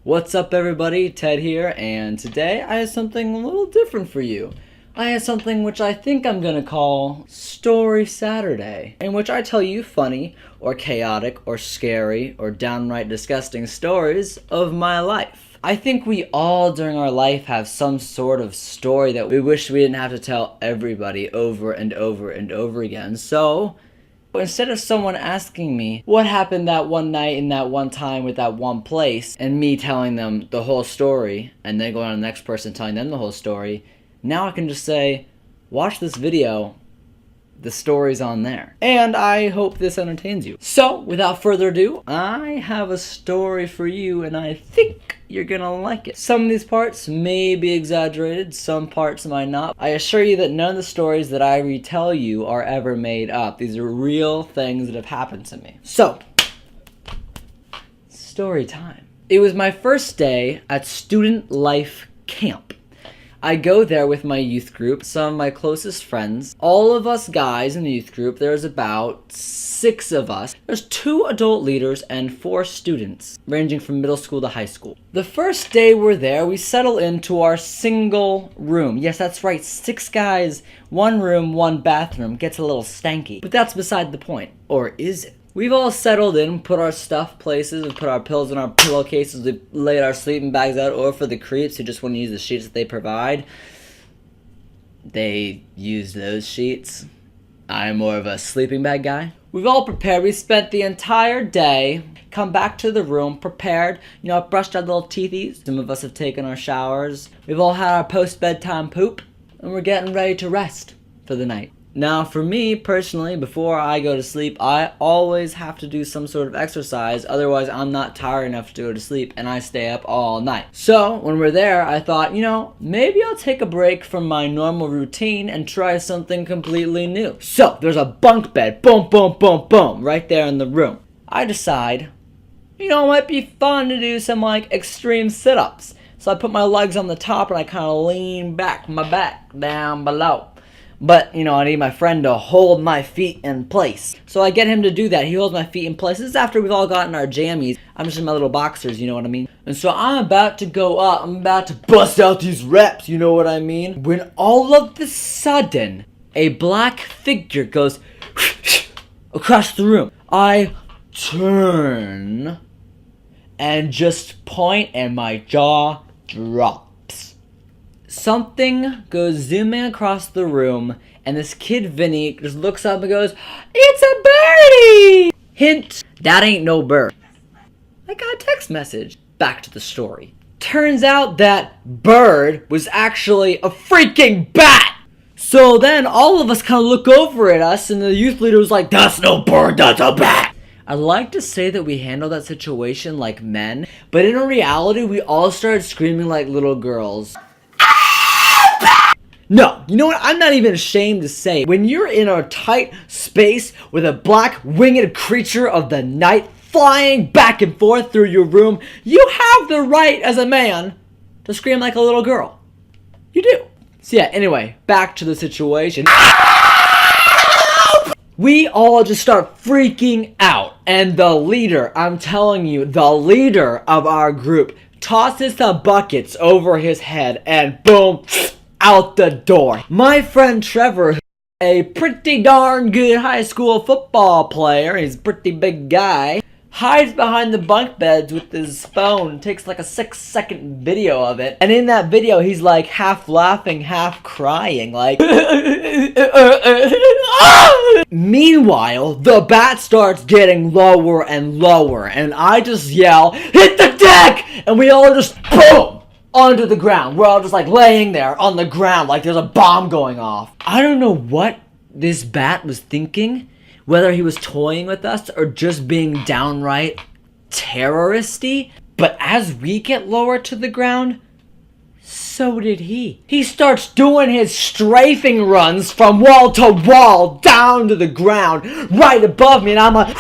What's up everybody, Ted here, and today I have something a little different for you. I have something which I think I'm gonna call Story Saturday, in which I tell you funny, or chaotic, or scary, or downright disgusting stories of my life. I think we all during our life have some sort of story that we wish we didn't have to tell everybody over and over and over again, so instead of someone asking me what happened that one night in that one time with that one place, and me telling them the whole story, and then going on to the next person telling them the whole story, now I can just say, watch this video, the story's on there. And I hope this entertains you. So, without further ado, I have a story for you, and I think you're gonna like it. Some of these parts may be exaggerated, some parts might not. I assure you that none of the stories that I retell you are ever made up. These are real things that have happened to me. So, story time. It was my first day at Student Life Camp. I go there with my youth group, some of my closest friends. All of us guys in the youth group, there's about 6 of us. There's 2 adult leaders and 4 students, ranging from middle school to high school. The first day we're there, we settle into our single room. Yes, that's right, 6 guys, 1 room, 1 bathroom. Gets a little stanky, but that's beside the point. Or is it? We've all settled in, put our stuff places, we put our pillows in our pillowcases, we laid our sleeping bags out, or for the creeps who just want to use the sheets that they provide, they use those sheets. I'm more of a sleeping bag guy. We've all prepared. We spent the entire day, come back to the room, prepared, brushed our little teethies. Some of us have taken our showers. We've all had our post-bedtime poop, and we're getting ready to rest for the night. Now, for me, personally, before I go to sleep, I always have to do some sort of exercise, otherwise I'm not tired enough to go to sleep, and I stay up all night. So, when we're there, I thought, maybe I'll take a break from my normal routine and try something completely new. So, there's a bunk bed, boom, boom, boom, boom, right there in the room. I decide, it might be fun to do some, extreme sit-ups. So I put my legs on the top and I kind of lean back, my back down below. But, I need my friend to hold my feet in place. So I get him to do that. He holds my feet in place. This is after we've all gotten our jammies. I'm just in my little boxers, you know what I mean? And so I'm about to go up. I'm about to bust out these reps, you know what I mean? When all of a sudden, a black figure goes across the room. I turn and just point and my jaw drops. Something goes zooming across the room, and this kid Vinny just looks up and goes, "It's a birdie!" Hint, that ain't no bird. I got a text message. Back to the story. Turns out that bird was actually a freaking bat! So then all of us kind of look over at us, and the youth leader was like, "That's no bird, that's a bat!" I'd like to say that we handled that situation like men, but in reality, we all started screaming like little girls. No, you know what? I'm not even ashamed to say, when you're in a tight space with a black winged creature of the night flying back and forth through your room, you have the right as a man to scream like a little girl. You do. So yeah, anyway, back to the situation. We all just start freaking out, and the leader, I'm telling you, the leader of our group tosses the buckets over his head and boom, out the door. My friend Trevor, a pretty darn good high school football player, he's a pretty big guy, hides behind the bunk beds with his phone, takes like a 6-second video of it, and in that video he's like half laughing, half crying, like Meanwhile, the bat starts getting lower and lower, and I just yell, "Hit the deck!" And we all just boom onto the ground. We're all just laying there on the ground like there's a bomb going off. I don't know what this bat was thinking, whether he was toying with us or just being downright terroristy, but as we get lower to the ground, so did he. He starts doing his strafing runs from wall to wall down to the ground right above me, and I'm like,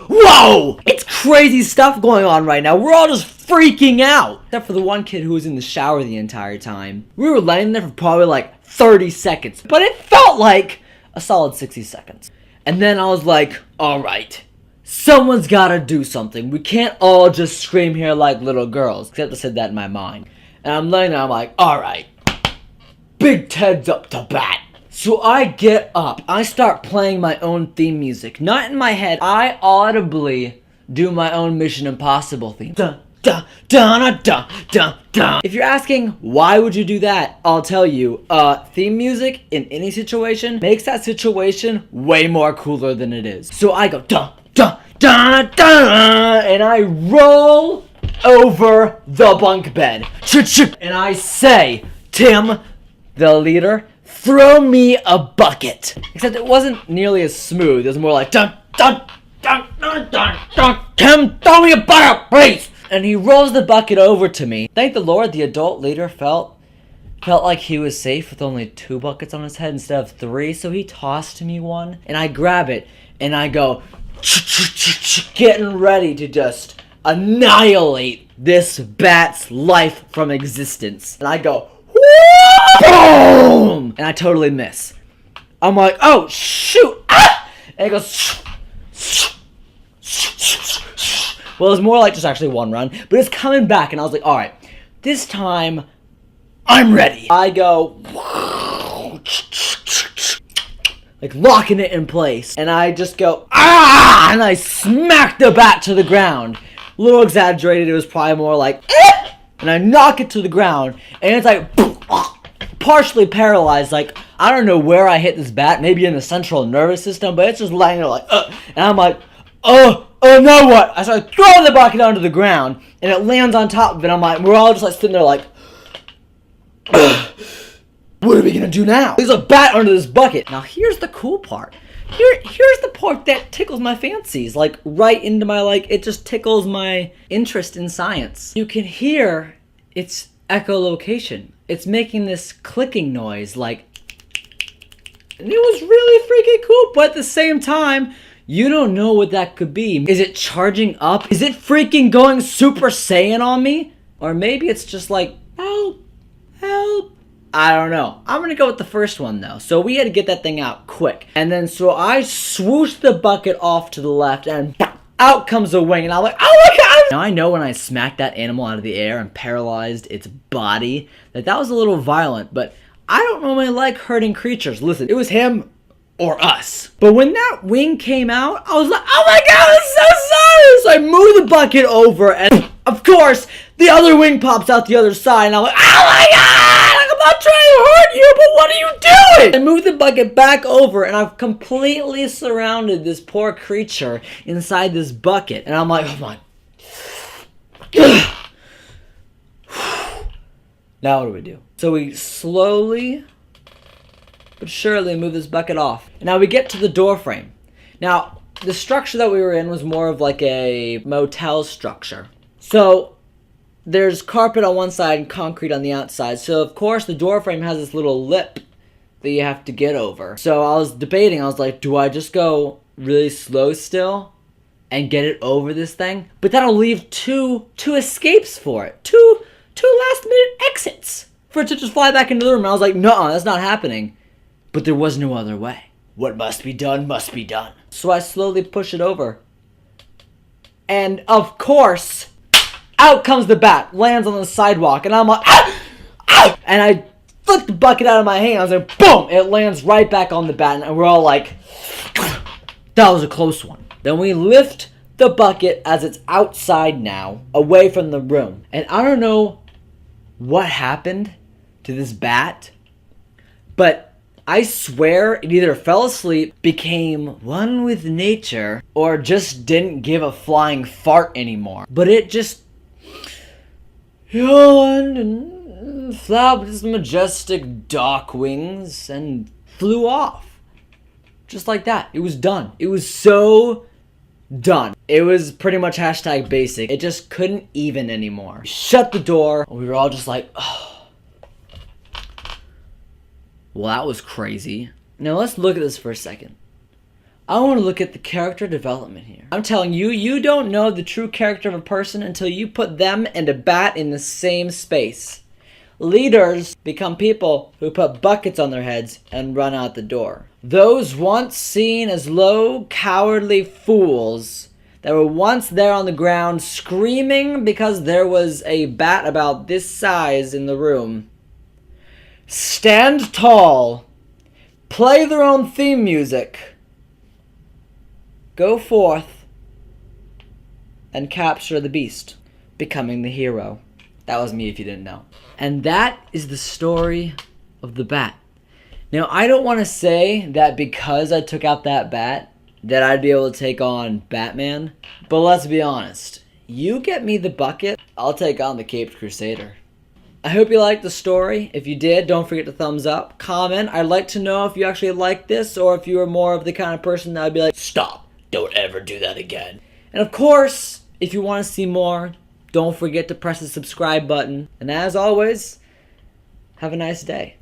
whoa! It's crazy stuff going on right now. We're all just freaking out. Except for the one kid who was in the shower the entire time. We were laying there for probably 30 seconds, but it felt like a solid 60 seconds. And then I was like, alright, someone's gotta do something. We can't all just scream here like little girls. Except I said that in my mind. And I'm laying there, I'm like, alright. Big Ted's up to bat. So I get up. I start playing my own theme music. Not in my head. I audibly do my own Mission Impossible theme. Dun, dun, dun, dun, dun, dun. If you're asking, why would you do that? I'll tell you. Theme music in any situation makes that situation way more cooler than it is. So I go, dun, dun, dun, dun, and I roll over the bunk bed. And I say, Tim, the leader, throw me a bucket. Except it wasn't nearly as smooth. It was more like, dun, dun, dun, dun, dun, dun. Tim, throw me a bucket, please. And he rolls the bucket over to me. Thank the Lord, the adult leader felt like he was safe with only 2 buckets on his head instead of 3. So he tossed me one, and I grab it, and I go, getting ready to just annihilate this bat's life from existence. And I go, boom! And I totally miss. I'm like, oh, shoot! Ah! And it goes... Well, it's more like just actually one run. But it's coming back, and I was like, alright, this time, I'm ready. I go... like, locking it in place. And I just go, ah! And I smack the bat to the ground. A little exaggerated, it was probably more like, eh! And I knock it to the ground, and it's like, partially paralyzed. Like, I don't know where I hit this bat, maybe in the central nervous system, but it's just lying there like, and I'm like, now what? I start throwing the bucket onto the ground, and it lands on top of it. I'm like, we're all just like sitting there like, what are we gonna do now? There's a bat under this bucket. Now here's the cool part. Here's the part that tickles my fancies, like right into my, like, it just tickles my interest in science. You can hear its echolocation. It's making this clicking noise, like, and it was really freaking cool, but at the same time, you don't know what that could be. Is it charging up? Is it freaking going Super Saiyan on me? Or maybe it's just like, help, help. I don't know. I'm gonna go with the first one though. So we had to get that thing out quick. And then so I swooshed the bucket off to the left and out comes a wing. And I'm like, oh my god! Now I know when I smacked that animal out of the air and paralyzed its body, that was a little violent, but I don't normally like hurting creatures. Listen, it was him or us. But when that wing came out, I was like, oh my god, I'm so sorry! So I moved the bucket over and of course, the other wing pops out the other side and I'm like, oh my god! I'm not trying to hurt you, but what are you doing? I moved the bucket back over and I've completely surrounded this poor creature inside this bucket. And I'm like, oh my. Now what do we do? So we slowly but surely move this bucket off. And now we get to the door frame. Now, the structure that we were in was more of like a motel structure. So there's carpet on one side and concrete on the outside. So of course the door frame has this little lip that you have to get over. So I was debating, I was like, do I just go really slow still and get it over this thing? But that'll leave two escapes for it. Two last minute exits for it to just fly back into the room. And I was like, no, that's not happening. But there was no other way. What must be done must be done. So I slowly push it over. And of course, out comes the bat, lands on the sidewalk, and I'm like, ah! Ah! And I flick the bucket out of my hands, and boom, it lands right back on the bat, and we're all like, that was a close one. Then we lift the bucket as it's outside now, away from the room. And I don't know what happened to this bat, but I swear it either fell asleep, became one with nature, or just didn't give a flying fart anymore. But it just yawned and flapped its majestic dark wings and flew off. Just like that. It was done. It was so done. It was pretty much hashtag basic. It just couldn't even anymore. Shut the door. We were all just like, oh. Well, that was crazy. Now let's look at this for a second. I want to look at the character development here. I'm telling you, you don't know the true character of a person until you put them and a bat in the same space. Leaders become people who put buckets on their heads and run out the door. Those once seen as low, cowardly fools that were once there on the ground screaming because there was a bat about this size in the room. Stand tall. Play their own theme music. Go forth and capture the beast, becoming the hero. That was me if you didn't know. And that is the story of the bat. Now, I don't want to say that because I took out that bat that I'd be able to take on Batman, but let's be honest. You get me the bucket, I'll take on the Caped Crusader. I hope you liked the story. If you did, don't forget to thumbs up, comment. I'd like to know if you actually like this or if you are more of the kind of person that would be like, stop, don't ever do that again. And of course, if you want to see more, don't forget to press the subscribe button. And as always, have a nice day.